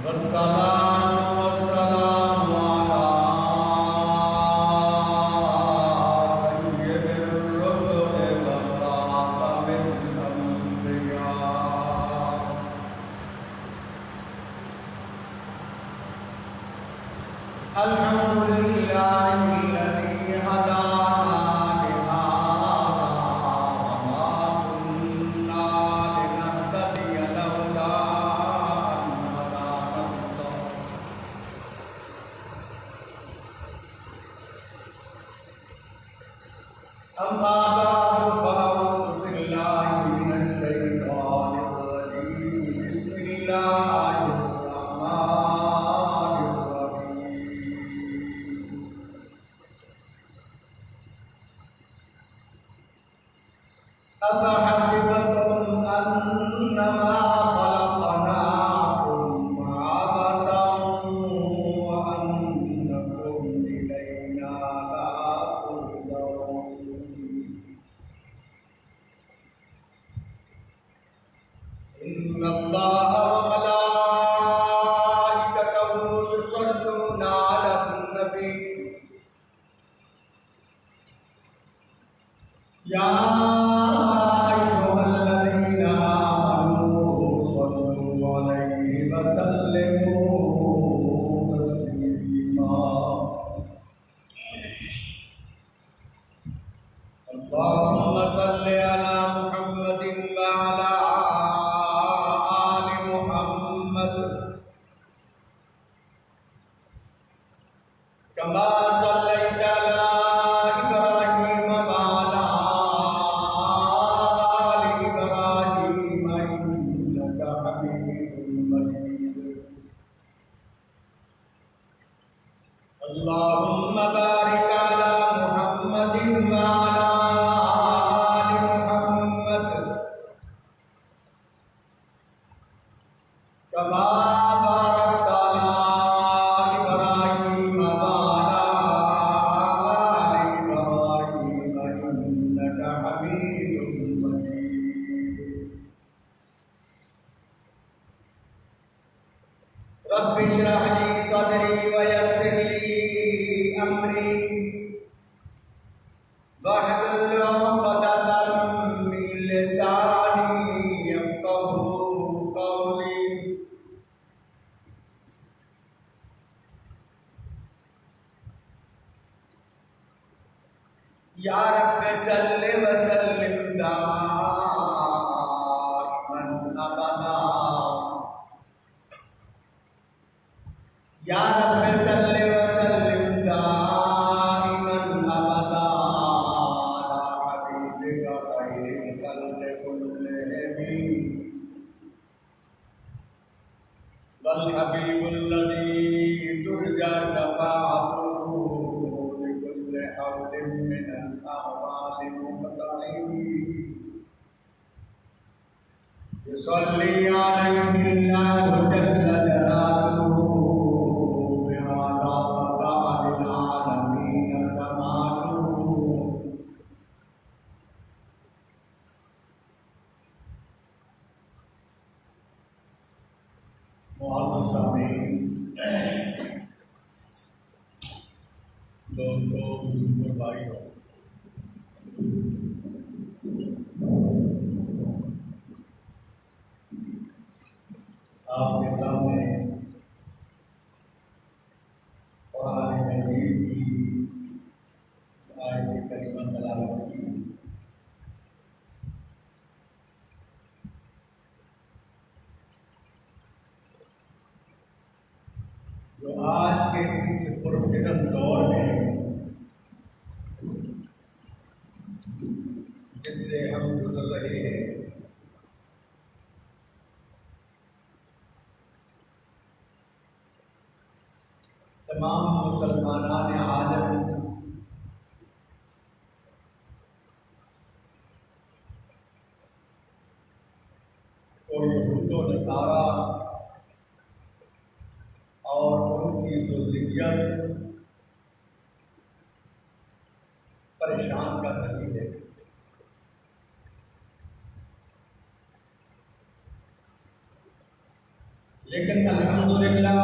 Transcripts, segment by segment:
والصلاة والسلام على سيد الرسل وخاتم الأنبياء. الحمد لله الذي هدانا لهذا وما كنا لنهتدي لولا أن هدانا الله. أما بعد فأعوذ بالله من الشيطان الرجيم. بسم الله الرحمن الرحيم. أفحسبتم أنما خلقناكم عبثا وأنكم إلينا لا ترجعون. إن الله وملائكته يصلون على النبي يا أيها الذين آمنوا صلوا عليه وسلموا تسليما. اللهم صل على محمد وعلى آل محمد كما صليت على إبراهيم وعلى آل إبراهيم إنك حميد مجيد. اللهم بارك على محمد وعلى آل محمد كما باركت على إبراهيم وعلى آل إبراهيم إنك حميد مجيد. رب اشرح لي صدري ويسر لي أمري واحلل عقدة من لساني يفقهوا قولي. یا رب صل وسلم دائما ابدا. یا رب صل وسلم دائما ابدا على حبيبك خير الخلق كلهم والحبيب الذي ترجى شفاعته لكل حول من الأهوال مقتحم. يصلي عليه الله جل جلاله بهذا بدا للعالمين كماله. معزز سامعین، دوستو، بزرگوں، بھائیوں، آپ کے سامنے قرآن مجید کی آیت کریمہ تلاوت کی. جو آج کے اس پرفتن دور میں جس سے ہم گزر رہے ہیں، تمام مسلمانان عالم کو یہود و نصارہ اور ان کی ذریت پریشان کر رہی ہے. لیکن الحمدللہ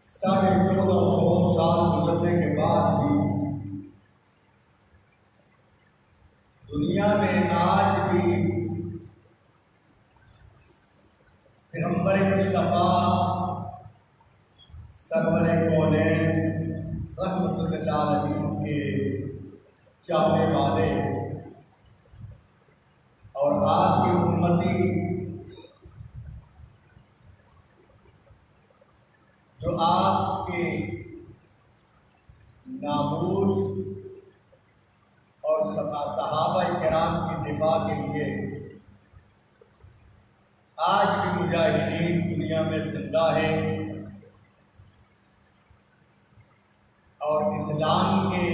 1450 سال گزرنے کے بعد بھی دنیا میں آج بھی پیغمبر مصطفیٰ سرور کونین رحمۃ اللہ علیہ کے چاہنے والے اور آپ کی امتی جو آپ کے ناموس اور صحابہ کرام کی دفاع کے لیے آج بھی مجاہدین دنیا میں زندہ ہیں اور اسلام کے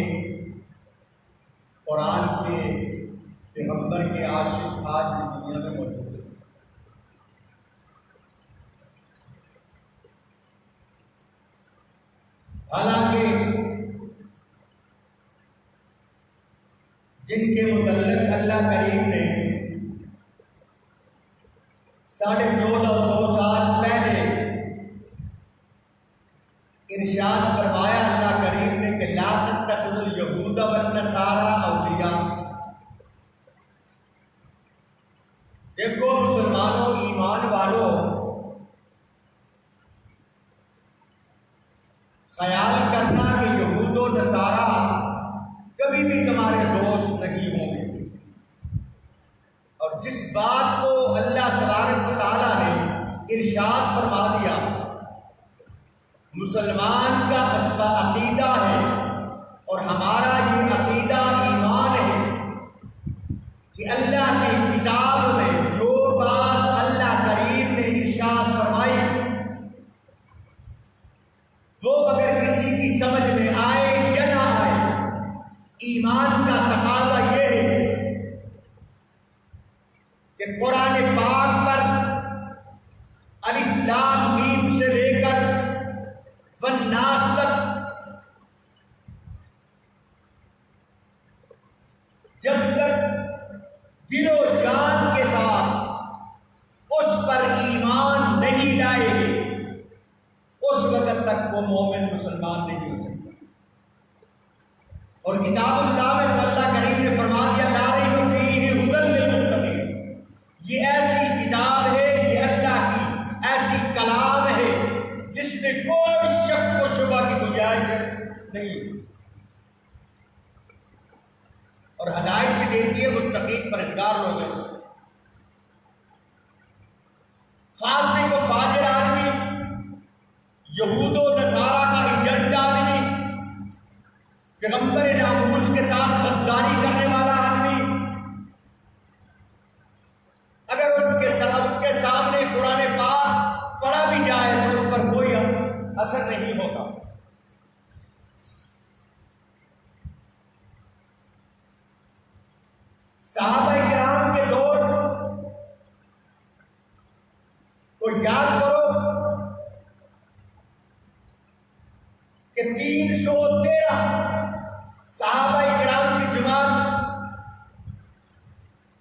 قرآن کے پیغمبر کے عاشق آج بھی دنیا میں موجود ہیں۔ حالانکہ جن کے متعلق اللہ کریم نے 1450 سال پہلے ارشاد فرمایا اللہ کریم نے کہ لا تتخذوا اليہود والنصارى اولیاء، دیکھو مسلمانوں ایمان والوں، خیال کرنا کہ یہود و نصارہ کبھی بھی تمہارے دوست نہیں ہوں گے، اور جس بات کو اللہ تبارک و تعالیٰ نے ارشاد فرما دیا مسلمان کا عقیدہ ہے اور ہمارا یہ عقیدہ ایمان ہے کہ اللہ کی کتاب میں جو بات اللہ کریم نے ارشاد فرمائی وہ اگر کسی کی سمجھ میں آئے یا نہ آئے، ایمان کا تقاضا یہ ہے کہ قرآن پاک پر الف لام میم سے لے کر والناس تک جب تک دل و جان کے ساتھ اس پر ایمان نہیں لائے گے اس وقت تک وہ مومن مسلمان نہیں ہو سکتا۔ اور کتاب اللہ میں تو اللہ کریم نے فرما دیا لا ریب فیہ ھدی للمتقین، یہ ایسی کتاب ہے، یہ اللہ کی ایسی کلام ہے جس میں کوئی شک و شبہ کی گنجائش نہیں، اور ہدایت بھی دیتی ہے متقین پرہیزگار لوگوں۔ فاسق و فاجر آدمی، یہود و نصارہ کا ایجنٹ آدمی، پیغمبر ناموس کے ساتھ غداری کرنے والا آدمی، اگر ان کے سامنے قرآن پاک پڑھا بھی جائے تو اس پر کوئی اثر نہیں ہوتا۔ صحابہ کرام کے دور کو یاد کرو کہ 313 صحابہ کرام کی جماعت،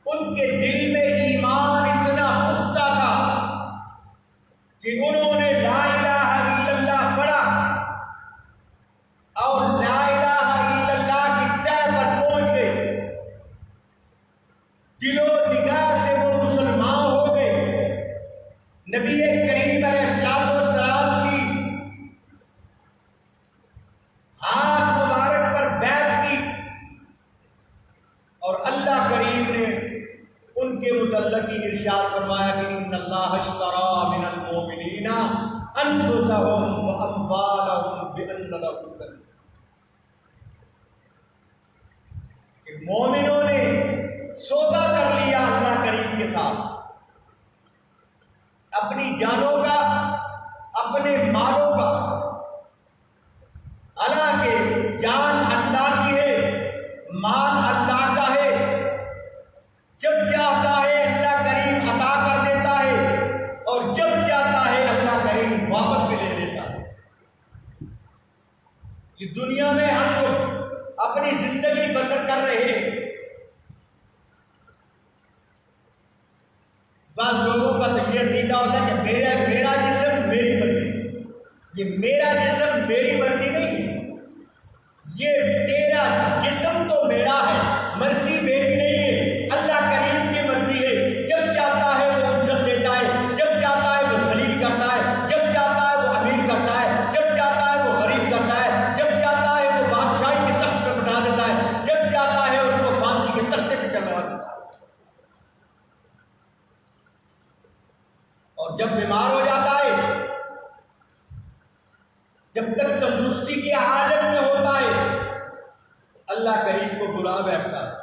ان کے دل میں ایمان اتنا پختہ تھا کہ انہوں نے لا الہ الا اللہ پڑھا اور لا الہ الا اللہ کی تہ پر پہنچ گئے، دل و نگاہ سے وہ مسلمان ہو گئے، نبی کریم علیہ السلام کی ہاتھ مبارک پر بیعت کی، اور اللہ کریم نے ان کے متعلق ہی ارشاد فرمایا کہ ان اللہ اشتری من المؤمنین انفسهم واموالهم بان لهم الجنہ، کہ مومنوں نے سودا کر لیا اللہ کریم کے ساتھ، اپنی جانوں کا، اپنے مالوں کا، حالانکہ جان اللہ کی ہے، مال اللہ کا ہے، جب چاہتا ہے اللہ کریم عطا کر دیتا ہے اور جب چاہتا ہے اللہ کریم واپس بھی لے لیتا ہے۔ یہ دنیا میں ہم لوگ اپنی زندگی بسر کر رہے ہیں، بعض لوگوں کا تو یہ عقیدہ ہوتا ہے کہ میرا جسم میری مرضی. یہ میرا جسم میری مرضی نہیں ہے، یہ تیرا جسم تو میرا ہے، مرضی میری نہیں ہے، اللہ کریم کی مرضی ہے. جب چاہتا ہے وہ عزت دیتا ہے، جب چاہتا ہے وہ ذلیل کرتا ہے، جب چاہتا ہے وہ امیر کرتا ہے، جب چاہتا ہے وہ غریب کرتا ہے، جب چاہتا ہے وہ بادشاہی کے تخت پہ بٹھا دیتا ہے، جب چاہتا ہے اس کو پھانسی کے تختے پہ چڑھا دیتا ہے. اور جب بیمار ہو جاتا ہے، جب تک تندرستی کی حالت میں ہوتا ہے، اللہ کریم کو بلا بیٹھتا ہے.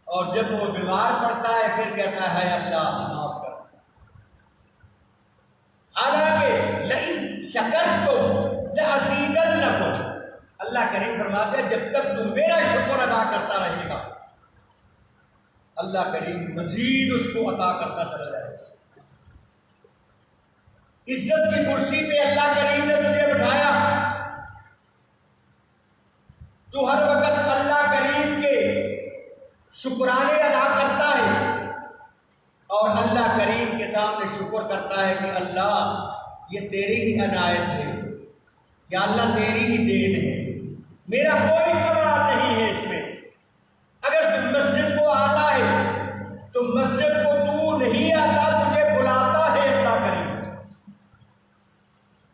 اور جب وہ بیمار پڑتا ہے پھر کہتا ہے اللہ معاف کر. حالانکہ لئن شکرتم لأزیدنکم، اللہ کریم فرماتے ہیں جب تک تم میرا شکر ادا کرتا رہے گا اللہ کریم مزید اس کو عطا کرتا چلا جائے گا. عزت کی کرسی پہ اللہ کریم نے تجھے بٹھایا، تو ہر وقت اللہ کریم کے شکرانے ادا کرتا ہے اور اللہ کریم کے سامنے شکر کرتا ہے کہ اللہ یہ تیری ہی عنایت ہے، یا اللہ تیری ہی دین ہے، میرا کوئی کمال نہیں ہے اس میں. اگر تم مسجد کو آتا ہے تو مسجد کو تو نہیں آتا، تجھے بلاتا ہے اللہ کریم.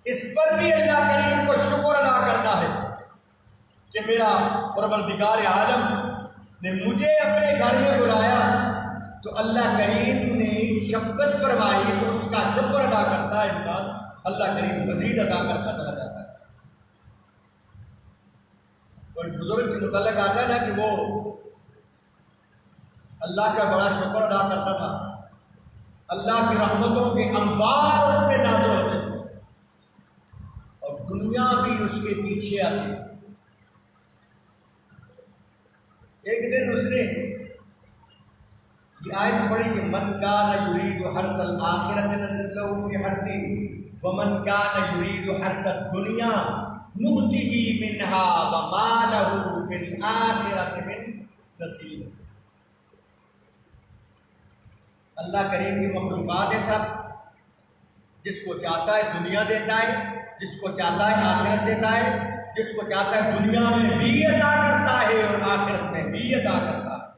اس پر بھی اللہ کریم کو شکر ادا کرنا ہے کہ میرا پروردگار عالم نے مجھے اپنے گھر میں بلایا، تو اللہ کریم نے شفقت فرمائی تو اس کا شکر ادا کرتا ہے انسان، اللہ کریم مزید ادا کرتا چلا جاتا ہے. کوئی بزرگ کے متعلق آتا ہے نا کہ وہ اللہ کا بڑا شکر ادا کرتا تھا، اللہ کی رحمتوں کے انبار اس پہ نازل ہوتے تھے اور دنیا بھی اس کے پیچھے آتی تھی. ایک دن اس نے یہ آیت پڑھی کہ من کان یرید حرث الآخرۃ نزد له فی حرثہ ومن کان یرید حرث الدنیا نؤتہ منہا وما له فی الآخرۃ من نصیب. اللہ کریم کی مخلوقات ہے سب، جس کو چاہتا ہے دنیا دیتا ہے، جس کو چاہتا ہے آخرت دیتا ہے، جس کو چاہتا ہے دنیا میں بھی عطا کرتا ہے اور آخرت میں بھی عطا کرتا ہے.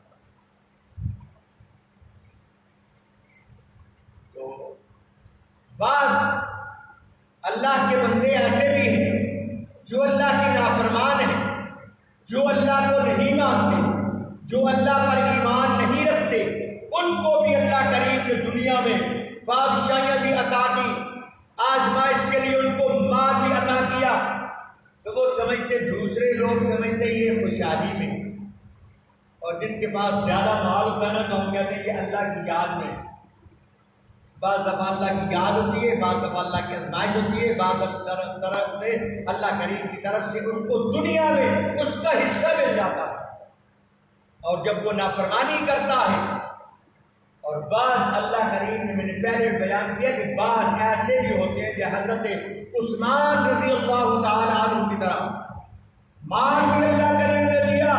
تو بعض اللہ کے بندے ایسے بھی ہیں جو اللہ کی نافرمان ہیں، جو اللہ کو نہیں مانتے، جو اللہ پر ایمان نہیں رکھتے. ان کو بھی اللہ کریم نے دنیا میں بادشاہیاں بھی عطا کی، آزمائش کے لیے ان کو مال بھی عطا کیا. تو وہ سمجھتے، دوسرے لوگ سمجھتے یہ خوشحالی میں، اور جن کے پاس زیادہ مال ہوتا ہے نا تو ہم کہتے ہیں کہ اللہ کی یاد میں. بعض دفعہ اللہ کی یاد ہوتی ہے، بعض دفعہ اللہ کی آزمائش ہوتی ہے، بعض طرف سے اللہ کریم کی طرف سے اس کو دنیا میں اس کا حصہ مل جاتا ہے. اور جب وہ نافرمانی کرتا ہے، اور بعض اللہ کریم نے، میں نے پہلے بیان کیا کہ بعض ایسے بھی ہوتے ہیں کہ حضرت عثمان رضی اللہ تعالیٰ عنہ کی طرح مال بھی اللہ کریم نے دیا،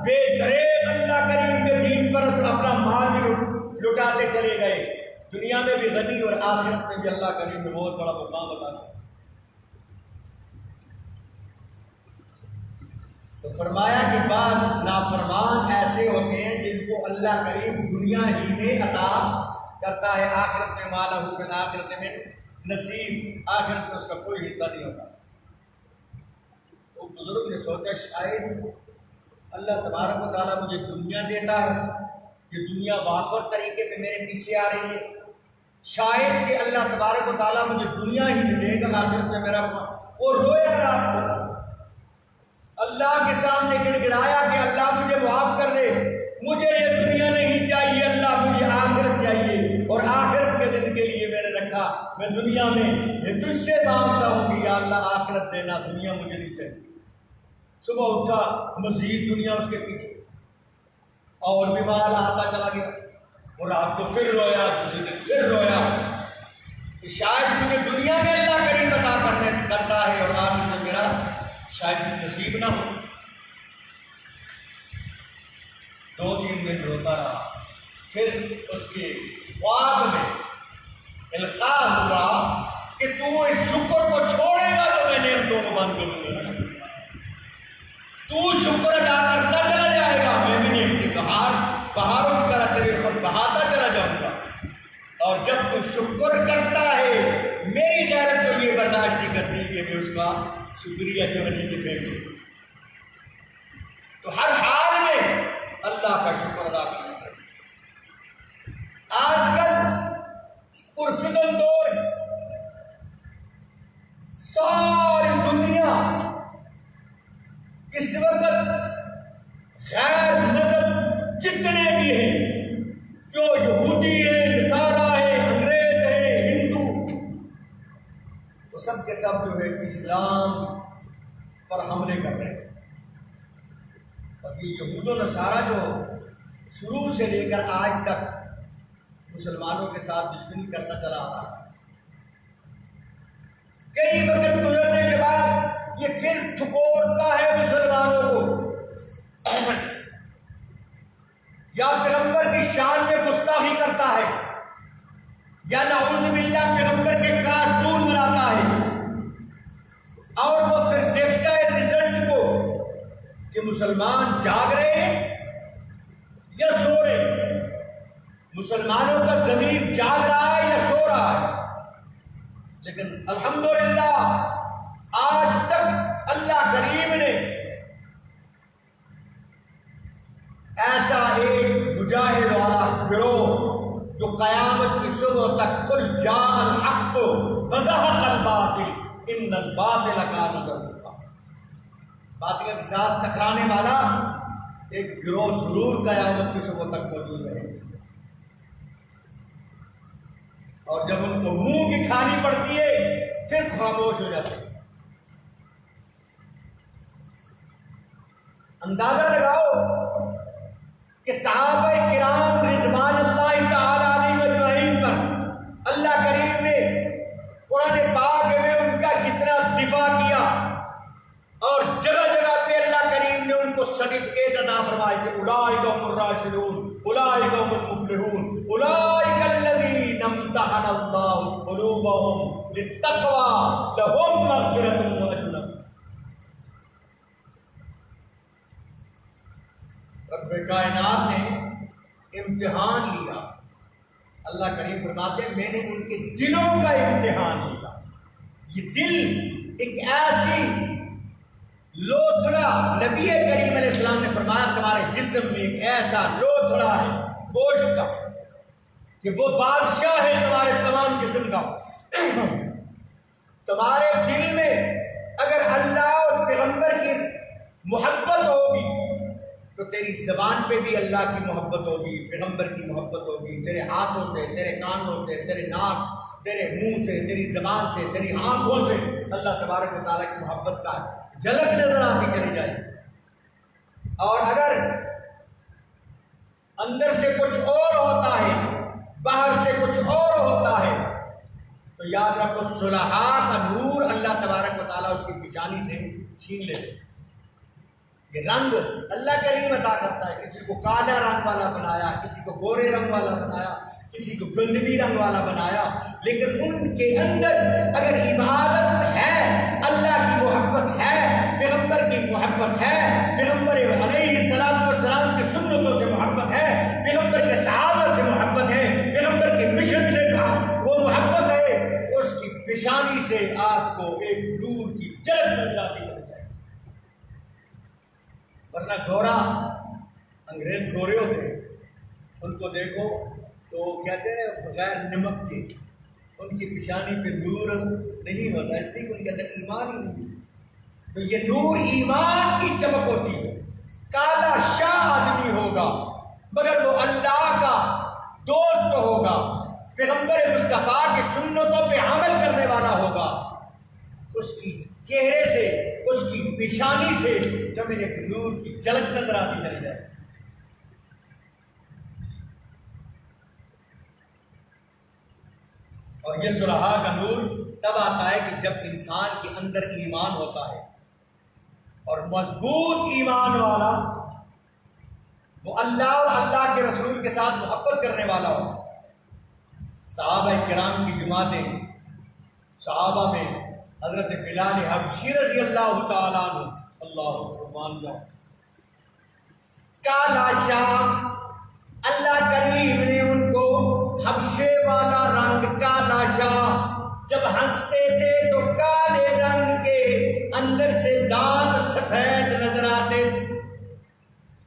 بے دریغ اللہ کریم کے دین پر اپنا مال بھی لٹاتے چلے گئے، دنیا میں بھی غنی اور آخرت میں بھی اللہ کریم نے بہت بڑا مقام عطا کیا. تو فرمایا کہ بعض نافرمان ایسے ہوتے ہیں جن کو اللہ کریم دنیا ہی میں عطا کرتا ہے، آخرت میں مالا فی الآخرۃ میں نصیب، آخرت میں اس کا کوئی حصہ نہیں ہوتا. تو بزرگ نے سوچا شاید اللہ تبارک و تعالیٰ مجھے دنیا دیتا ہے، یہ دنیا وافر طریقے پہ میرے پیچھے آ رہی ہے، شاید کہ اللہ تبارک و تعالیٰ مجھے دنیا ہی دے گا، آخرت میں میرا وہ رویا رات کو، اللہ کے سامنے گڑ گڑایا کہ اللہ مجھے معاف کر دے، مجھے یہ دنیا نہیں چاہیے، اللہ مجھے آخرت چاہیے، اور آخرت کے دن کے لیے میں نے رکھا. میں دنیا میں یہ تجھ سے مانگتا ہوں کہ یا اللہ آخرت دینا، دنیا مجھے نہیں چاہیے. صبح اٹھا مزید دنیا اس کے پیچھے، اور بھی مال آتا چلا گیا، اور رات کو پھر رویا، پھر رویا کہ شاید مجھے دنیا میں اللہ کریم عطا کرتا ہے اور آخرت میں میرا شاید نصیب نہ ہو. 2-3 دن روتا رہا، پھر اس کے خواب میں القاء ہوا کہ تو اس شکر کو چھوڑے گا تو میں نعمتوں کو بند کر دوں گا، تو شکر ادا کرتا چلا جائے گا، میں بھی نعمتیں بہاروں کی طرح تیرے اوپر بہاتا چلا جاؤں گا، اور جب تو شکر کرتا ہے میری غیرت تو یہ برداشت نہیں کرتی کہ میں اس کا شکریہ جو ہے نیچے پھینک دوں۔ تو ہر حال میں اللہ کا شکر ادا کرنا چاہیے۔ آج کل پرفتن دور ہے، ساری دنیا اس وقت غیر مذہب جتنے بھی ہیں، جو یہودی ہیں، نصارہ ہیں، انگریز ہیں، ہندو، وہ سب کے سب جو ہے اسلام پر حملے کر رہے ہیں۔ ابھی یہود و نصارہ جو شروع سے لے کر آج تک مسلمانوں کے ساتھ دشمنی کرتا چلا آ رہا ہے، کئی وقت گزرنے کے بعد یہ پھر ٹھکورتا ہے مسلمانوں کو، یا پیغمبر کی شان میں گستاخی کرتا ہے، یا نعوذ باللہ پیغمبر کے کارٹون بناتا ہے، اور وہ پھر دیکھتا ہے رزلٹ کو کہ مسلمان جاگ رہے ہیں یا سو رہے ہیں، مسلمانوں کا ضمیر جاگ رہا ہے یا سو رہا ہے۔ لیکن الحمدللہ آج تک اللہ کریم نے ایسا ایک مجاہد والا گروہ جو قیامت کی صبح تک قل جاء الحق وزهق الباطل ان الباطل کان زهوقا، باطل کے ساتھ ٹکرانے والا ایک گروہ ضرور قیامت کی صبح تک موجود رہے گا، اور جب ان کو منہ کی کھانی پڑتی ہے پھر خاموش ہو جاتے ہیں۔ اندازہ لگاؤ کہ صحابہ کرام رضوان اللہ تعالی علیہم اجمعین پر اللہ کریم نے قرآن پاک میں ان کا کتنا دفاع کیا، اور جگہ جگہ پہ اللہ کریم نے ان کو سرٹیفکیٹ عطا فرمائے کہ اولئک هم الراشدون، اولئک هم المفلحون، اولئک الذین امتحن اللہ قلوبهم للتقوی لهم مغفرۃ واجر۔ رب کائنات نے امتحان لیا، اللہ کریم فرماتے ہیں میں نے ان کے دلوں کا امتحان لیا۔ یہ دل ایک ایسی لوتھڑا، نبی کریم علیہ السلام نے فرمایا تمہارے جسم میں ایک ایسا لوتھڑا ہے گوشت کا کہ وہ بادشاہ ہے تمہارے تمام جسم کا۔ تمہارے دل میں اگر اللہ اور پیغمبر کی محبت ہوگی تو تیری زبان پہ بھی اللہ کی محبت ہوگی، پیغمبر کی محبت ہوگی، تیرے ہاتھوں سے، تیرے کانوں سے، تیرے ناک، تیرے منہ سے، تیری زبان سے، تیری آنکھوں سے اللہ تبارک و تعالیٰ کی محبت کا جھلک نظر آتی چلی جائے گی۔ اور اگر اندر سے کچھ اور ہوتا ہے، باہر سے کچھ اور ہوتا ہے، تو یاد رکھو صلحاء کا نور اللہ تبارک و تعالیٰ اس کی پیشانی سے چھین لیتے ہیں۔ یہ رنگ اللہ کریم عطا کرتا ہے، کسی کو کالا رنگ والا بنایا، کسی کو گورے رنگ والا بنایا، کسی کو گندمی رنگ والا بنایا، لیکن ان کے اندر اگر عبادت ہے، اللہ کی محبت ہے، پیغمبر کی محبت ہے، پیغمبر علیہ السلام کی سنتوں سے محبت ہے، پیغمبر کے صحابہ سے محبت ہے، پیغمبر کے مشن سے وہ محبت ہے، اس کی پیشانی سے آپ کو ایک نور کی جھلک نظر آتی ہے۔ ورنہ گورا، انگریز گورے ہوتے ہیں، ان کو دیکھو تو کہتے ہیں بغیر نمک کے، ان کی پیشانی پہ نور نہیں ہوتا، اس لیے ان کے اندر ایمان ہی نہیں۔ تو یہ نور ایمان کی چمک ہوتی ہے۔ کالا شاہ آدمی ہوگا مگر وہ اللہ کا دوست ہوگا، پیغمبر مصطفیٰ کی سنتوں پہ عمل کرنے والا ہوگا، اس کی چہرے سے، اس کی پیشانی سے تمہیں ایک نور کی جھلک نظر آتی چلی جائے۔ اور یہ صلحاء کا نور تب آتا ہے کہ جب انسان کے اندر ایمان ہوتا ہے، اور مضبوط ایمان والا وہ اللہ اور اللہ کے رسول کے ساتھ محبت کرنے والا ہو۔ صحابہ کرام کی جماعتیں، صحابہ میں حضرت بلال حبشی رضی اللہ تعالیٰ عنہ، اللہ قربان جاؤ، کالا شاہ، اللہ کریم نے ان کو حبشے والا رنگ کالا شاہ، جب ہنستے تھے تو کالے رنگ کے اندر سے دانت سفید نظر آتے تھے،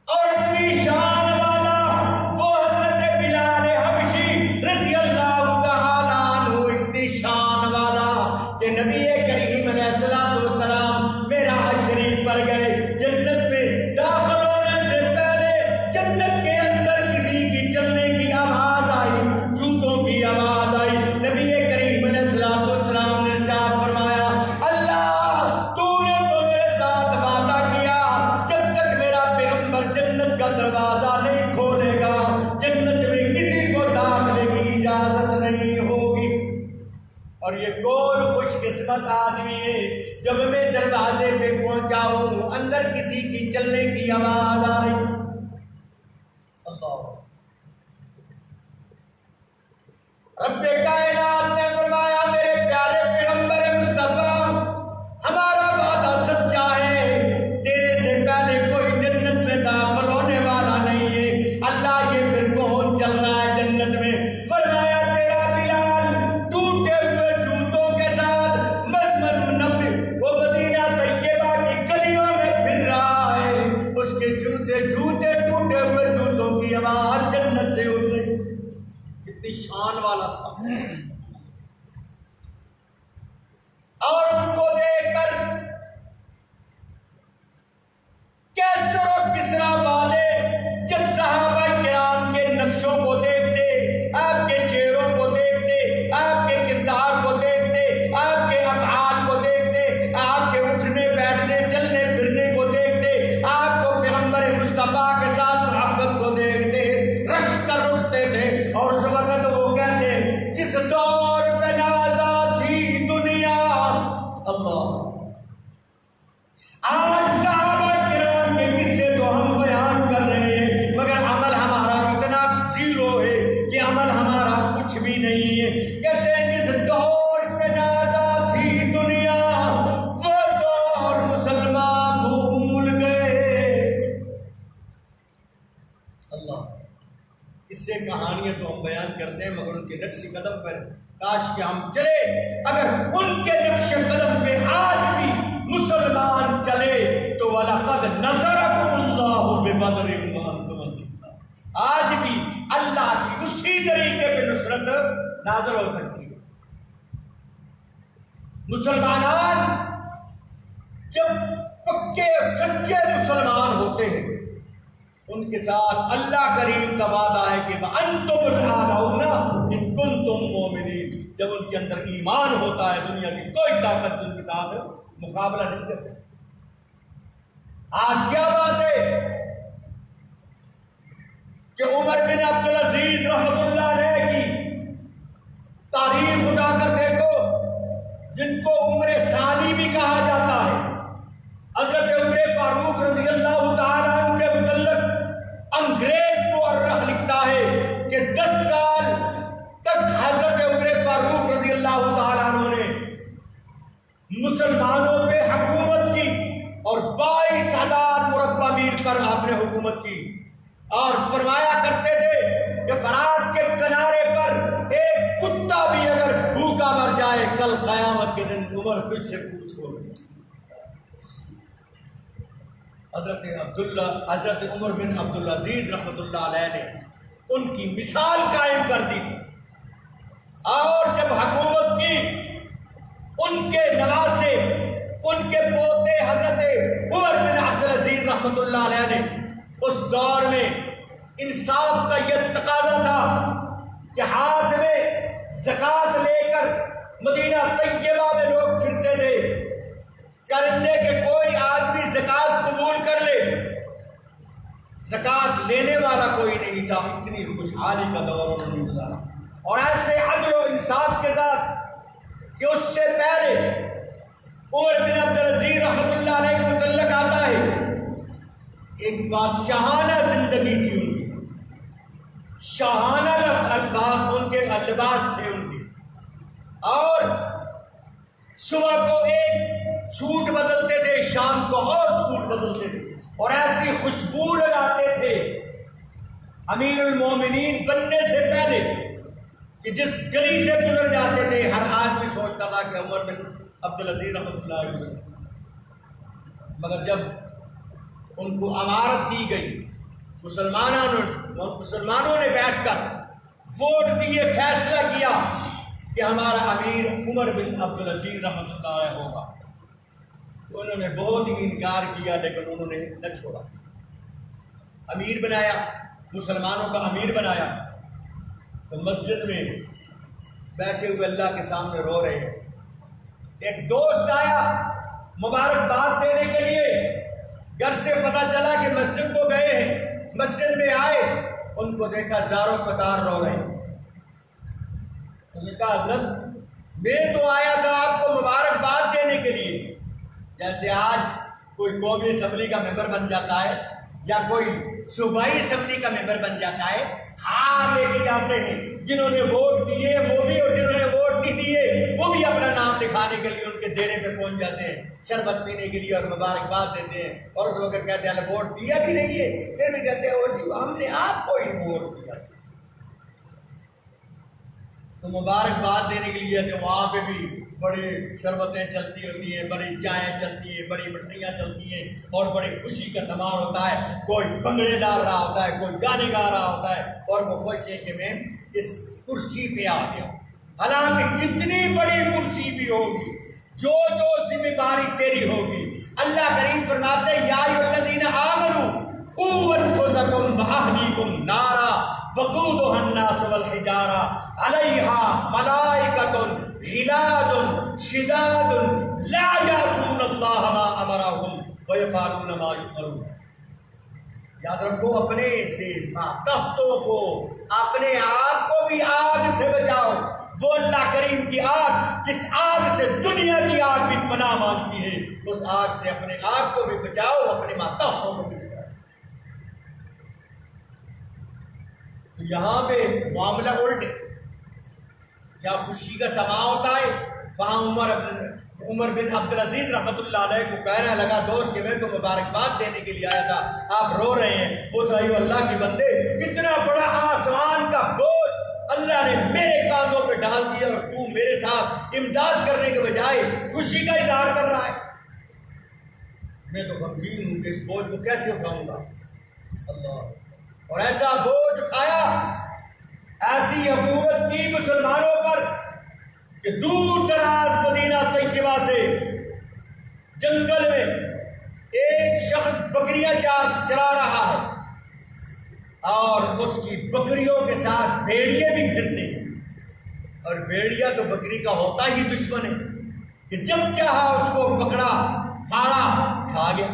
اور اتنی شان والا وہ حضرت بلال حبشی رضی اللہ تعالیٰ عنہ، اتنی شان والا کہ نبی کریم علیہ السلام معراج شریف پر گئے، جنت میں داخل ہونے سے پہلے جنت کے اندر کسی کی چلنے کی آواز آئی، جوتوں کی آواز آئی، نبی کریم علیہ السلام نے ارشاد فرمایا، اللہ تو نے تو میرے ساتھ وعدہ کیا، جب تک میرا پیغمبر جنت کا دروازہ نہیں کھولے گا جنت میں کسی کو داخلے کی اجازت نہیں ہوگی۔ اور یہ کون خوش قسمت آدمی ہے جب میں دروازے پہ پہنچا ہوں اندر کسی کی چلنے کی آواز آ رہی۔ اللہ رب کائنات نے فرمایا، میرے پیارے پیغمبر مصطفیٰ، ہمارا وعدہ سچا ہے، تیرے سے پہلے کوئی جنت میں داخل ہونے والا نہیں ہے۔ اللہ یہ پھر کون چل رہا ہے جنت میں؟ فرمایا تیرا بلال ٹوٹے ہوئے جوتوں کے ساتھ وہ مدینہ طیبہ کی گلیوں میں پھر رہا ہے، اس کے جوتے ٹوٹے ہوئے جوتوں کی آواز جنت سے اٹھ رہی، کتنی شان والا تھا۔ اور ان کو دیکھ کر کیسر و کسرا والے جب صحابہ کرام کے نقشوں کو دیکھتے، آپ کے چہروں کو دیکھتے، آپ کے کردار کو دیکھتے، آپ کے افعال کو دیکھتے، آپ کے اٹھنے بیٹھنے چلنے پھرنے کو دیکھتے، آپ کو پیغمبر مصطفیٰ کے ساتھ محبت کو دیکھتے، رش کر اٹھتے تھے، اور اس وقت وہ کہتے، جس دور پہ نازا تھی دنیا، اللہ آج صحابہ کرام کے قصے تو ہم بیان کر رہے ہیں، مگر عمل ہمارا اتنا زیرو ہے کہ عمل ہمارا کچھ بھی نہیں ہے۔ کہتے ہیں جس دور پہ نازا تھی دنیا، وہ دور مسلمان بھول گئے۔ اللہ اس سے کہانیاں تو ہم بیان کرتے ہیں، مگر ان کے نقش قدم پر کاش کہ ہم چلے۔ اگر ان کے نقش قدم پہ آج بھی مسلمان چلے تو وَلَقَدْ نَصَرَكُمُ اللَّهُ بِبَدْرٍ وَأَنْتُمْ أَذِلَّةٌ، آج بھی اللہ کی اسی طریقے پہ نصرت نازل ہو سکتی ہے۔ مسلمان جب پکے سچے مسلمان ہوتے ہیں، ان کے ساتھ اللہ کریم کا وعدہ ہے کہ وَأَنْتُمُ الْأَعْلَوْنَ إِن كُنتُم مُؤْمِنِينَ، جب ان کے اندر ایمان ہوتا ہے دنیا کی کوئی طاقت ان کے ساتھ مقابلہ نہیں کر سکتی۔ آج کیا بات ہے کہ عمر بن عبدالعزیز رحمۃ اللہ علیہ کی تاریخ اٹھا کر دیکھو، جن کو عمر ثانی بھی کہا جاتا ہے، حضرت عمر فاروق رضی اللہ تعالیٰ عنہ کے متعلق انگریز مورخ لکھتا ہے کہ 10 سال تک حضرت عمر فاروق رضی اللہ تعالیٰ عنہ نے مسلمانوں پہ حکومت کی، اور 22,000 مربع میل پر آپ نے حکومت کی، اور فرمایا کرتے تھے کہ فرات کے کنارے پر ایک کتا بھی اگر بھوکا مر جائے کل قیامت کے دن عمر تجھ سے پوچھو۔ حضرت عمر بن عبدالعزیز رحمۃ اللہ علیہ نے ان کی مثال قائم کر دی تھی، اور جب حکومت کی ان کے نواسے، ان کے پوتے حضرت عمر بن عبدالعزیز رحمۃ اللہ علیہ نے، اس دور میں انصاف کا یہ تقاضا تھا کہ ہاتھ میں زکوٰۃ لے کر مدینہ طیبہ میں لوگ پھرتے تھے، کرنے کے کوئی آدمی زکوٰۃ قبول کر لے، زکوٰۃ لینے والا کوئی نہیں تھا۔ اتنی خوشحالی کا دور انہوں نے گزارا، اور ایسے عدل و انصاف کے ساتھ کہ اس سے پہلے عمر بن عبدالعزیز رحمۃ اللہ علیہ کے متعلق آتا ہے ایک بادشاہانہ زندگی تھی ان کی، شاہانہ الباس ان کے لباس تھے ان کے، اور صبح کو ایک سوٹ بدلتے تھے، شام کو اور سوٹ بدلتے تھے، اور ایسی خوشبو لگاتے تھے امیر المومنین بننے سے پہلے کہ جس گلی سے گزر جاتے تھے ہر آدمی سوچتا تھا کہ عمر بن عبدالعزیز رحمۃ اللہ علیہ، مگر جب ان کو امارت دی گئی، مسلمانوں نے بیٹھ کر ووٹ دیے، فیصلہ کیا کہ ہمارا امیر عمر بن عبدالعزیز رحمۃ اللہ علیہ ہوگا، تو انہوں نے بہت ہی انکار کیا، لیکن انہوں نے نہ چھوڑا، امیر بنایا، مسلمانوں کا امیر بنایا۔ تو مسجد میں بیٹھے ہوئے اللہ کے سامنے رو رہے ہیں، ایک دوست آیا مبارکباد دینے کے لیے، گھر سے پتہ چلا کہ مسجد کو گئے ہیں، مسجد میں آئے، ان کو دیکھا زاروں قطار رو رہے ہیں۔ انہوں نے کہا حضرت میں تو آیا تھا آپ کو مبارکباد دینے کے لیے، جیسے آج کوئی قومی اسمبلی کا ممبر بن جاتا ہے یا کوئی صوبائی اسمبلی کا ممبر بن جاتا ہے، ہاں لے کے جاتے ہیں، جنہوں نے ووٹ دیے وہ بھی اور جنہوں نے ووٹ نہیں دیے وہ بھی اپنا نام لکھانے کے لیے ان کے ڈیرے پہ پہنچ جاتے ہیں، شربت پینے کے لیے اور مبارکباد دیتے ہیں، اور اس وقت کہتے ہیں ووٹ دیا بھی نہیں ہے، پھر بھی کہتے ہیں ہم نے آپ کو ہی ووٹ دیا۔ تو مبارکباد دینے کے لیے تو وہاں پہ بھی بڑے شربتیں چلتی ہوتی ہیں، بڑی چائیں چلتی ہیں، بڑی مٹھائیاں چلتی ہیں، اور بڑی خوشی کا سامان ہوتا ہے، کوئی بھنگڑے ڈال رہا ہوتا ہے، کوئی گانے گا رہا ہوتا ہے، اور وہ خوش ہے کہ میں اس کرسی پہ آ گیا۔ حالانکہ کتنی بڑی کرسی بھی ہوگی، جو ذمہ داری تیری ہوگی، اللہ کریم فرماتے ہیں یا ایھا الذین آمنوا قوا انفسکم واہلیکم نارا وقودها الناس والحجارہ علیہا ملائکۃ غلاظ شداد لا یعصون اللہ ما امرہم ویفعلون ما یؤمرون۔ یاد رکھو اپنے سے ماتحتوں کو، اپنے آپ کو بھی آگ سے بچاؤ، وہ اللہ کریم کی آگ جس آگ سے دنیا کی آگ بھی پناہ مانگتی ہے، اس آگ سے اپنے آپ کو بھی بچاؤ، اپنے ماتحتوں کو بھی بچاؤ۔ تو یہاں پہ معاملہ الٹ ہے، یا خوشی کا سماں ہوتا ہے، وہاں عمر بن عبدالعزیز رحمۃ اللہ علیہ کو کہنا لگا دوست کہ میں تو مبارکباد دینے کے لیے آیا تھا، آپ رو رہے ہیں۔ وہ صحیح اللہ کے بندے، اتنا بڑا آسمان کا بوجھ اللہ نے میرے کاندھوں پہ ڈال دیا، اور تو میرے ساتھ امداد کرنے کے بجائے خوشی کا اظہار کر رہا ہے۔ میں تو غمگین ہوں کہ اس بوجھ کو کیسے اٹھاؤں گا، اللہ، اور ایسا بوجھ اٹھایا، ایسی حکومت کی مسلمانوں پر کہ دور دراز مدینہ طیبہ سے جنگل میں ایک شخص بکریاں چرا رہا ہے، اور اس کی بکریوں کے ساتھ بھیڑیے بھی پھرتے ہیں، اور بھیڑیا تو بکری کا ہوتا ہی دشمن ہے کہ جب چاہا اس کو پکڑا، مارا، کھا گیا،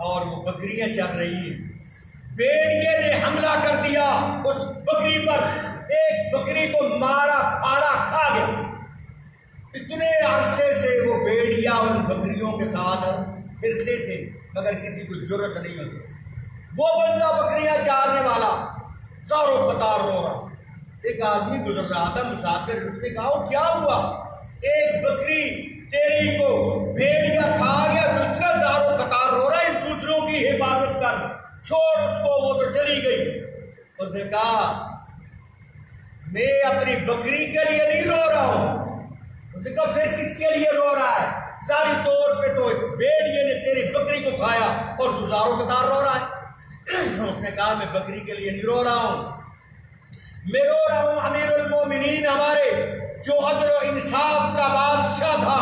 اور وہ بکریاں چر رہی ہیں، بھیڑیے نے حملہ کر دیا اس بکری پر، ایک بکری کو مارا، پھاڑا، کھا گیا۔ اتنے عرصے سے وہ بھیڑیا ان بکریوں کے ساتھ پھرتے تھے، مگر کسی کو جرأت نہیں ہوتی۔ وہ بندہ بکریاں چارنے والا زاروں قطار رو رہا، ایک آدمی گزر رہا تھا مسافر، اس نے کہا کیا ہوا؟ ایک بکری تیری کو بھیڑیا کھا گیا، تو اتنا زاروں قطار رو رہا ہے، دوسروں کی حفاظت کر، چھوڑ اس کو، وہ تو چلی گئی۔ اس نے کہا میں اپنی بکری کے لیے نہیں رو رہا ہوں۔ اس نے کہا پھر کس کے لیے رو رہا ہے؟ ظاہری طور پہ تو اس بھیڑیے نے تیری بکری کو کھایا اور تو زاروں قطار رو رہا ہے۔ اس نے کہا میں بکری کے لیے نہیں رو رہا ہوں، میں رو رہا ہوں امیر المومنین ہمارے جو عدل و انصاف کا بادشاہ تھا،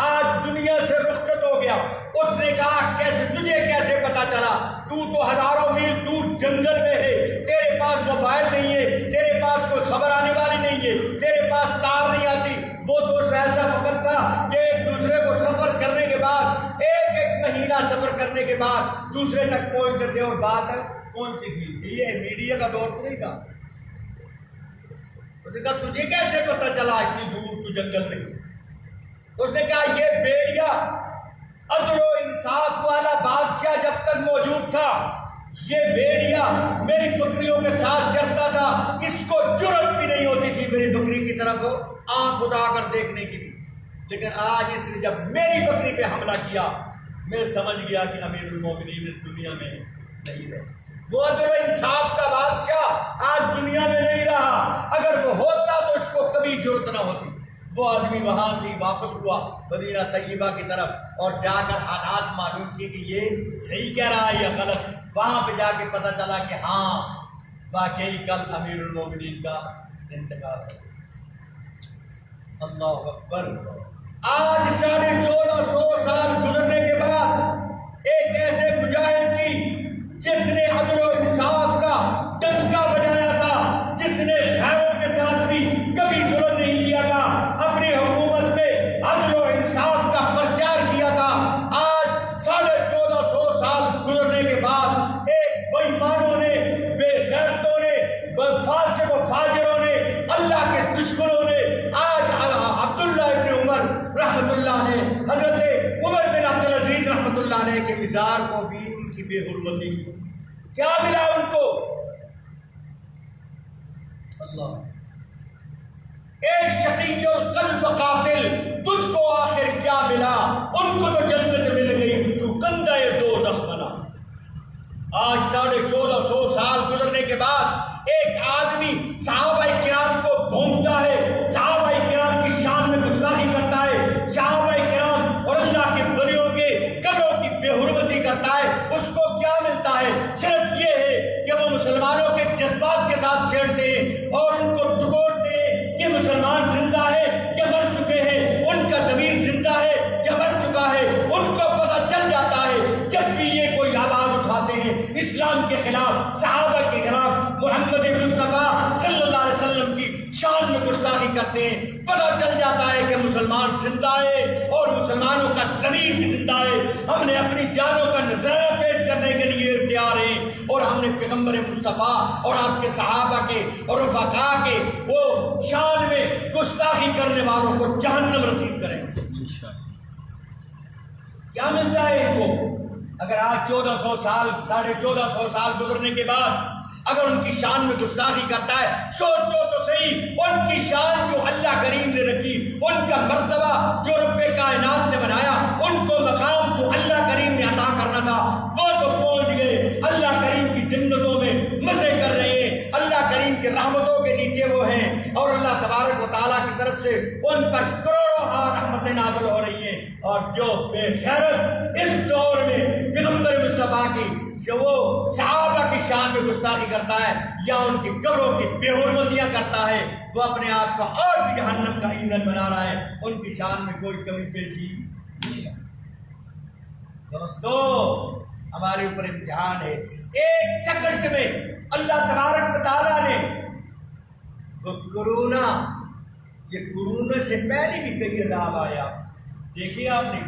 آج دنیا سے رخصت ہو گیا۔ اس نے کہا کیسے تجھے کیسے پتا چلا؟ تو ہزاروں میل دور جنگل میں ہے، تیرے پاس موبائل نہیں ہے، تیرے پاس کوئی خبر آنے والی نہیں ہے، تیرے پاس تار نہیں آتی۔ وہ تو ایسا وقت تھا کہ ایک دوسرے کو سفر کرنے کے بعد، ایک مہینہ سفر کرنے کے بعد دوسرے تک پہنچتے تھے، اور بات پہنچتی تھی۔ یہ میڈیا کا دور تو نہیں تھا۔ اس نے کہا تجھے کیسے پتا چلا اتنی دور تو جنگل میں؟ اس نے کہا یہ بھیڑیا عدل و انصاف والا بادشاہ جب تک موجود تھا یہ بھیڑیا میری بکریوں کے ساتھ چرتا تھا، اس کو جرأت بھی نہیں ہوتی تھی میری بکری کی طرف آنکھ اٹھا کر دیکھنے کی بھی۔ لیکن آج اس نے جب میری بکری پہ حملہ کیا میں سمجھ گیا کہ امیر المومنین اس دنیا میں نہیں رہے۔ وہ عدل و انصاف کا بادشاہ آج دنیا میں نہیں رہا، اگر وہ ہوتا تو اس کو کبھی جرأت نہ ہوتی۔ وہ آدمی وہاں سے واپس ہوا مدینہ طیبہ کی طرف اور جا کر حالات معلوم کیے کہ یہ صحیح کہہ رہا ہے یا غلط۔ وہاں پہ جا کے پتہ چلا کہ ہاں واقعی کل امیر المومنین کا انتقال ہے۔ اللہ اکبر۔ آج 1450 سال گزرنے کے بعد ایک ایسے مجاہد کی جس نے عدل و انصاف کا ڈنکا بجایا تھا، جس نے غیروں کے ساتھ بھی کبھی ظلم نہیں کیا تھا، اپنی حکومت میں عدل و انصاف کا پرچار کیا تھا، آج 1450 سال گزرنے کے بعد ایک بے ایمانوں نے، بے غیرتوں نے، فاسق و فاجروں نے، اللہ کے دشمنوں نے آج عبداللہ ابن عمر رحمۃ اللہ نے، حضرت عمر بن عبدالعزیز رحمۃ اللہ علیہ کے مزار کو بھی ان کی بے حرمتی کی۔ کیا ملا ان کو؟ اللہ ایک شقی القلب قاتل، تجھ کو آخر کیا ملا؟ ان کو تو جنت مل گئی، تو کندہ دوزخ بنا۔ آج 1450 سال گزرنے کے بعد ایک آدمی صحابہ کرام کو بھونکتا ہے، صحابہ کرام کی شان میں گستاخی کرتا ہے، صحابہ کرام اور اللہ کے ولیوں کے قبروں کی بے حرمتی کرتا ہے، اس کو کیا ملتا ہے؟ صرف یہ ہے کہ وہ مسلمانوں کے جذبات کے ساتھ چھیڑتے ہیں اور ان کو ٹکوڑتے ہیں کہ مسلمان زندہ ہے یا مر چکے ہیں، ان کا ضمیر زندہ ہے یا مر چکا ہے، ان کو پتہ چل جاتا ہے جب بھی یہ کوئی آواز اٹھاتے ہیں اسلام کے خلاف، صحابہ کے خلاف، محمد مصطفیٰ صلی اللہ علیہ وسلم کی شان میں گستاخی کرتے ہیں، پتہ چل جاتا ہے کہ مسلمان زندہ ہے اور مسلمانوں کا ضمیر بھی زندہ ہے۔ ہم نے اپنی جانوں کا نذرانہ پیش کرنے کے لیے اختیار ہیں اور ہم نے پیغمبر مصطفیٰ اور آپ کے صحابہ کے اور رفقا کے وہ شان میں گستاخی کرنے والوں کو جہنم رسید کریں گے۔ کیا ملتا ہے ان کو؟ اگر آج 1400 سال 1450 سال گزرنے کے بعد اگر ان کی شان میں گستاخی کرتا ہے، سوچو تو صحیح، ان کی شان جو اللہ کریم نے رکھی، ان کا مرتبہ جو رب کائنات نے بنایا، ان کو مقام جو اللہ کریم نے عطا کرنا تھا وہ تو پہنچ گئے، اللہ کریم کی جنتوں میں مزے کر رہے ہیں، اللہ کریم کی رحمتوں کے نیچے وہ ہیں اور اللہ تبارک و تعالیٰ کی طرف سے ان پر کروڑوں رحمتیں نازل ہو رہی ہیں۔ اور جو بے غیرت اس دور میں پیغمبر مصطفیٰ کی جو وہ صحابہ کی شان میں گستاخی کرتا ہے یا ان کی قبروں کی بے حرمتیاں کرتا ہے، وہ اپنے آپ کو اور بھی جہنم کا ایندھن بنا رہا ہے، ان کی شان میں کوئی کمی پیشی نہیں ہے۔ دوستو ہمارے اوپر امتحان ہے، ایک سیکنڈ میں اللہ تبارک و تعالیٰ نے وہ کورونا، یہ کورونا سے پہلے بھی کئی عذاب آیا، دیکھیے آپ نے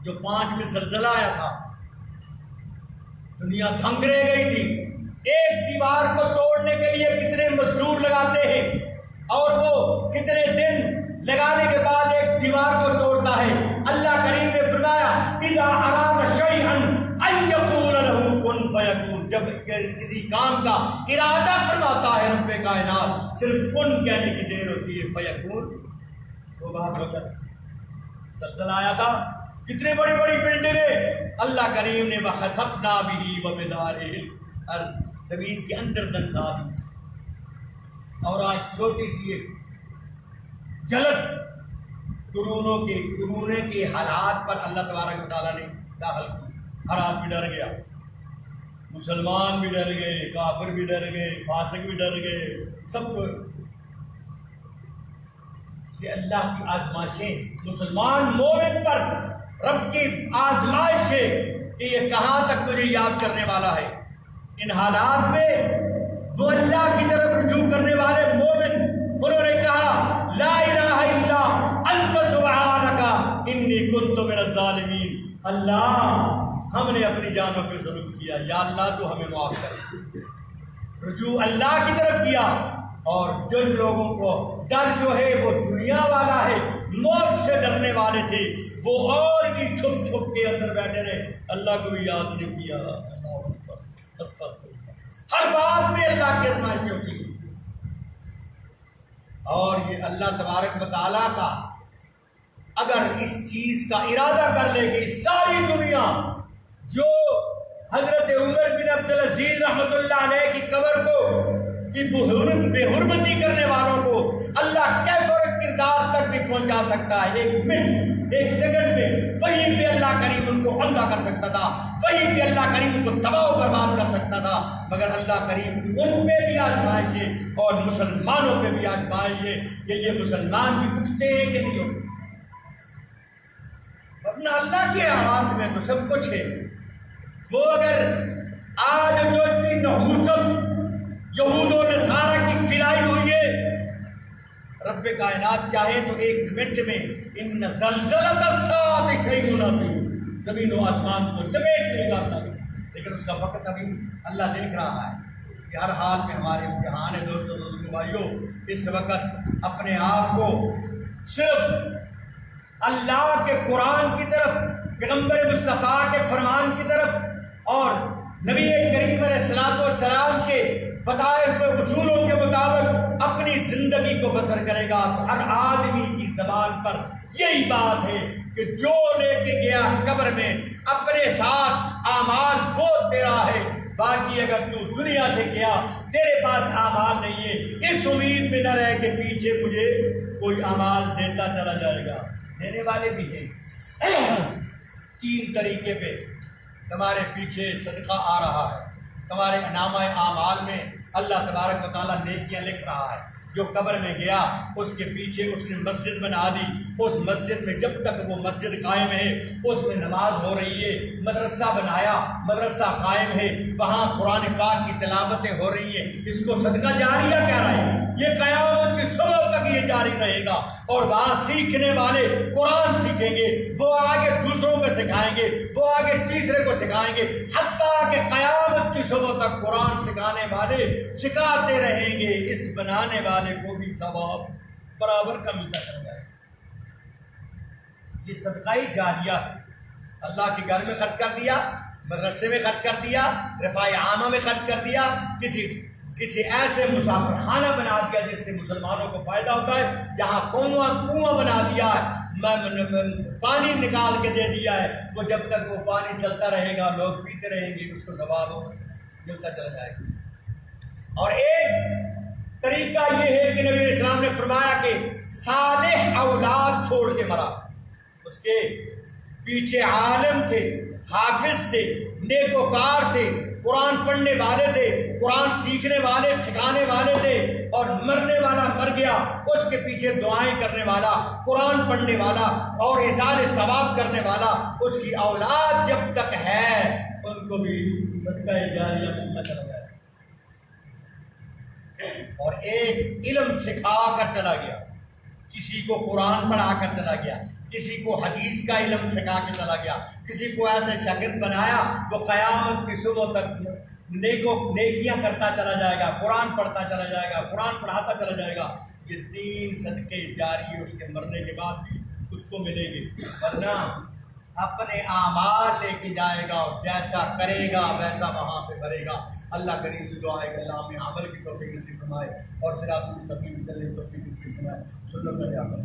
جو 5 میں زلزلہ آیا تھا، دنیا دھنگ رہ گئی تھی، ایک دیوار کو توڑنے کے لیے کتنے مزدور لگاتے ہیں اور وہ کتنے دن لگانے کے بعد ایک دیوار کو توڑتا ہے۔ اللہ کریم نے فرمایا اذا اراد شیئا ان یقول له کن فیکون، جب کسی کام کا ارادہ فرماتا ہے رب کائنات، صرف کن کہنے کی دیر ہوتی ہے، فیکون وہ بات ہو جاتی۔ زلزلہ آیا تھا، کتنی بڑی بڑی بلڈنگیں اللہ کریم نے وخسفنا به وبداره الارض، زمین کے اندر دنسا دی، اور آج چھوٹی سی ایک جلد کورونے کے حالات پر اللہ تبارک و تعالیٰ نے داخل کی، ہر آدمی ڈر گیا، مسلمان بھی ڈر گئے، کافر بھی ڈر گئے، فاسق بھی ڈر گئے، سب کو۔ یہ اللہ کی آزمائشیں، مسلمان مومن پر رب کی آزمائش ہے کہ یہ کہاں تک مجھے یاد کرنے والا ہے۔ ان حالات میں وہ اللہ کی طرف رجوع کرنے والے مومن، انہوں نے کہا لا الہ الا انت سبحانک انی کنت من الظالمین، اللہ ہم نے اپنی جانوں پہ ظلم کیا، یا اللہ تو ہمیں معاف کر۔ رجوع اللہ کی طرف کیا، اور جن لوگوں کو ڈر جو ہے وہ دنیا والا ہے، موت سے ڈرنے والے تھے، وہ اور بھی چھپ چھپ کے اندر بیٹھے رہے، اللہ کو بھی یاد نہیں کیا۔ اللہ اکبر، استغفر اللہ۔ ہر بات میں اللہ کی آزمائشیں ہوتی ہیں، اور یہ اللہ تبارک و تعالیٰ کا اگر اس چیز کا ارادہ کر لے گی، ساری دنیا جو حضرت عمر بن عبدالعزیز رحمۃ اللہ علیہ کی قبر کو کی بے حرمتی کرنے والوں کو اللہ کیف اور کردار تک بھی پہنچا سکتا ہے، ایک منٹ ایک سیکنڈ میں وہیں پہ اللہ کریم ان کو اندھا کر سکتا تھا، وہیں پہ اللہ کریم ان کو تباہ و برباد کر سکتا تھا، مگر اللہ کریم کی ان پہ بھی آزمائش ہے اور مسلمانوں پہ بھی آزمائش ہے کہ یہ مسلمان بھی اٹھتے ہیں کہ نہیں ہوتے، ورنہ اللہ کے ہاتھ میں تو سب کچھ ہے۔ وہ اگر آج جو اتنی نحوست یہود و نصارہ کی پھیلائی ہوئی ہے، رب کائنات چاہے تو ایک منٹ میں ان زلزلۃ الساعۃ شیء عظیم، زمین و آسمان کو لپیٹ لے گا اللہ، لیکن اس کا وقت ابھی اللہ دیکھ رہا ہے کہ ہر حال میں ہمارے امتحان ہے۔ دوستوں بزرگوں بھائیوں، اس وقت اپنے آپ کو صرف اللہ کے قرآن کی طرف، پیغمبر مصطفیٰ کے فرمان کی طرف اور نبی کریم علیہ الصلوۃ والسلام کے بتائے ہوئے اصولوں کے مطابق اپنی زندگی کو بسر کرے گا، تو ہر آدمی کی زبان پر یہی بات ہے کہ جو لے کے گیا قبر میں اپنے ساتھ اعمال وہ تیرا ہے، باقی اگر تو دنیا سے گیا تیرے پاس اعمال نہیں ہے، اس امید میں نہ رہے کہ پیچھے مجھے کوئی اعمال دیتا چلا جائے گا، دینے والے بھی ہیں۔ تین طریقے پہ تمہارے پیچھے صدقہ آ رہا ہے، تمہارے نامہ اعمال میں اللہ تبارک و تعالیٰ نیکیاں لکھ رہا ہے۔ جو قبر میں گیا اس کے پیچھے اس نے مسجد بنا دی، اس مسجد میں جب تک وہ مسجد قائم ہے اس میں نماز ہو رہی ہے، مدرسہ بنایا، مدرسہ قائم ہے، وہاں قرآن پاک کی تلاوتیں ہو رہی ہیں، اس کو صدقہ جاریہ کہہ رہے ہیں، یہ قیامت کی صبح تک یہ جاری رہے گا، اور وہاں سیکھنے والے قرآن سیکھیں گے، وہ آگے دوسروں کو سکھائیں گے، وہ آگے تیسرے کو سکھائیں گے، حتیٰ کہ قیامت کی صبح تک قرآن سکھانے والے سکھاتے رہیں گے، اس بنانے والے کو بھی ثواب برابر کا ملتا چلا جائے گا۔ یہ صدقہ جاریہ اللہ کے گھر میں خرچ کر دیا، مدرسے میں خرچ کر دیا، رفاع عامہ میں خرچ کر دیا، کسی ایسے مسافر خانہ بنا دیا جس سے مسلمانوں کو فائدہ ہوتا ہے، جہاں کنواں بنا دیا ہے، پانی نکال کے دے دیا ہے، وہ جب تک وہ پانی چلتا رہے گا لوگ پیتے رہیں گے، اس کو ثواب ملتا چلا جائے گا۔ اور ایک طریقہ یہ ہے کہ نبی علیہ السلام نے فرمایا کہ صالح اولاد چھوڑ کے مرا، اس کے پیچھے عالم تھے، حافظ تھے، نیکوکار تھے، قرآن پڑھنے والے تھے، قرآن سیکھنے والے سکھانے والے تھے، اور مرنے والا مر گیا، اس کے پیچھے دعائیں کرنے والا، قرآن پڑھنے والا اور ایصال ثواب کرنے والا، اس کی اولاد جب تک ہے ان کو بھی صدقہ جاریہ ملتا چلا جائے۔ اور ایک علم سکھا کر چلا گیا، کسی کو قرآن پڑھا کر چلا گیا، کسی کو حدیث کا علم سکھا کے چلا گیا، کسی کو ایسے شاگرد بنایا وہ قیامت کی صبح تک نیکیاں کرتا چلا جائے گا، قرآن پڑھتا چلا جائے گا، قرآن پڑھاتا چلا جائے گا۔ یہ تین صدقے جاری اس کے مرنے کے بعد بھی اس کو ملے گی، ورنہ اپنے اعمال لے کے جائے گا اور جیسا کرے گا ویسا وہاں پہ کرے گا۔ اللہ کریم سے دعا ہے کہ اللہ ہمیں عمل کی توفیق نصیب فرمائے اور صراط مستقیم چلنے کی توفیق نصیب فرمائے۔ سنت میں جا کر